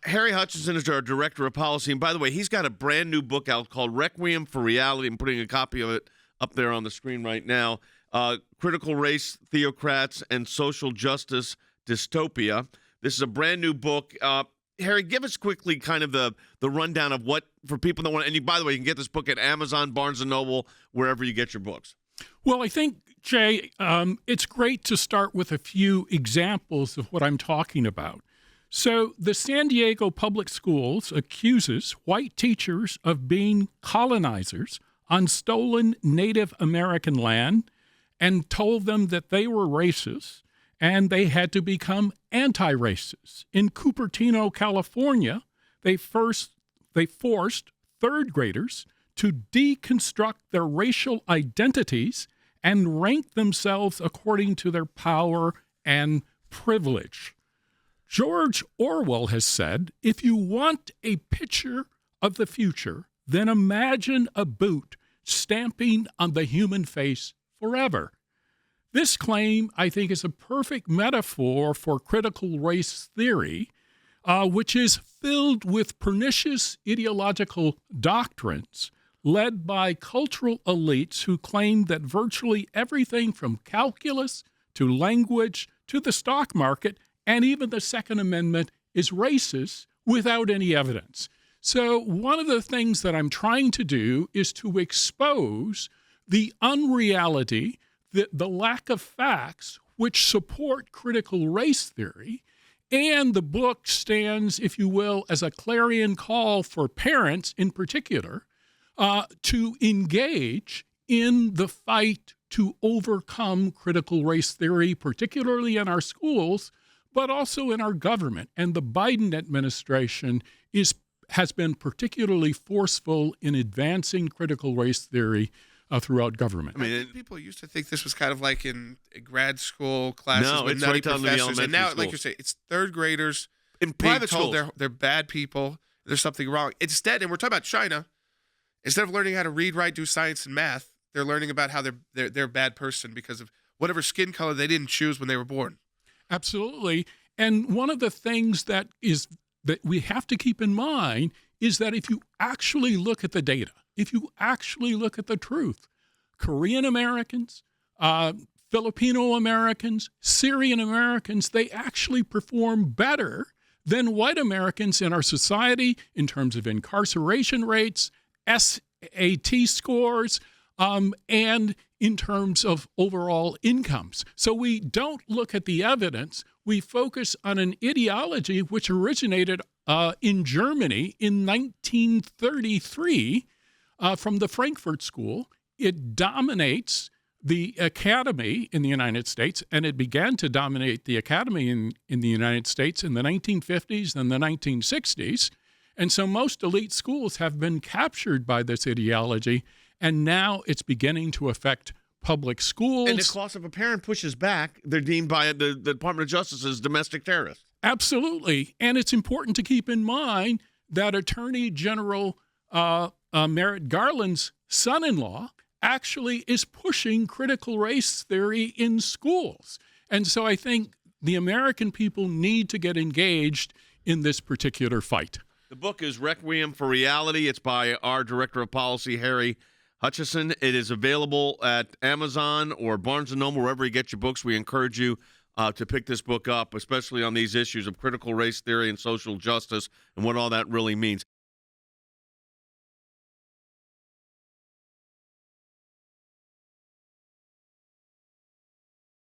Harry Hutchison is our director of policy. And by the way, he's got a brand new book out called Requiem for Reality. I'm putting a copy of it up there on the screen right now. Critical Race, Theocrats, and Social Justice, Dystopia. This is a brand new book. Harry, give us quickly kind of the rundown of what, for people that want, and by the way, you can get this book at Amazon, Barnes & Noble, wherever you get your books. Well, I think, Jay, it's great to start with a few examples of what I'm talking about. So the San Diego Public Schools accuses white teachers of being colonizers on stolen Native American land and told them that they were racist and they had to become anti-racist. In Cupertino, California, they forced third graders to deconstruct their racial identities and rank themselves according to their power and privilege. George Orwell has said, if you want a picture of the future, then imagine a boot stamping on the human face forever. This claim, I think, is a perfect metaphor for critical race theory, which is filled with pernicious ideological doctrines led by cultural elites who claim that virtually everything from calculus to language to the stock market and even the Second Amendment is racist without any evidence. So one of the things that I'm trying to do is to expose the unreality, the lack of facts which support critical race theory. And the book stands, if you will, as a clarion call for parents in particular to engage in the fight to overcome critical race theory, particularly in our schools, but also in our government. And the Biden administration has been particularly forceful in advancing critical race theory throughout government. I mean, people used to think this was kind of like in grad school classes with nutty right down to the professors, and now, elementary like you say, it's third graders in being private told schools. they're bad people. There's something wrong. Instead, and we're talking about China, instead of learning how to read, write, do science and math, they're learning about how they're a bad person because of whatever skin color they didn't choose when they were born. Absolutely. And one of the things that we have to keep in mind is that if you actually look at the data, if you actually look at the truth, Korean Americans, Filipino Americans, Syrian Americans, they actually perform better than white Americans in our society in terms of incarceration rates, SAT scores, and in terms of overall incomes. So we don't look at the evidence. We focus on an ideology which originated in Germany in 1933 from the Frankfurt School. It dominates the academy in the United States, and it began to dominate the academy in the United States in the 1950s and the 1960s. And so most elite schools have been captured by this ideology, and now it's beginning to affect public schools. And of course, if a parent pushes back, they're deemed by the Department of Justice as domestic terrorists. Absolutely. And it's important to keep in mind that Attorney General Merrick Garland's son-in-law actually is pushing critical race theory in schools. And so I think the American people need to get engaged in this particular fight. The book is Requiem for Reality. It's by our Director of Policy, Harry Hutchison. It is available at Amazon or Barnes & Noble, wherever you get your books. We encourage you to pick this book up, especially on these issues of critical race theory and social justice and what all that really means.